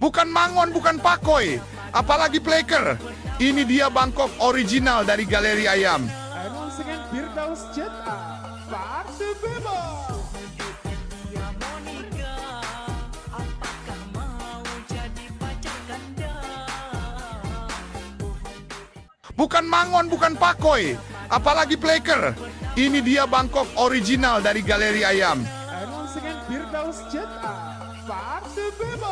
Bukan mangon, bukan pakoi, apalagi pleker. Ini dia Bangkok original dari Galeri Ayam. And once again, Firdaus Jeta, Party People. Bukan mangon, bukan pakoi, apalagi pleker. Ini dia Bangkok original dari Galeri Ayam. And once again, Firdaus Jeta, Party People.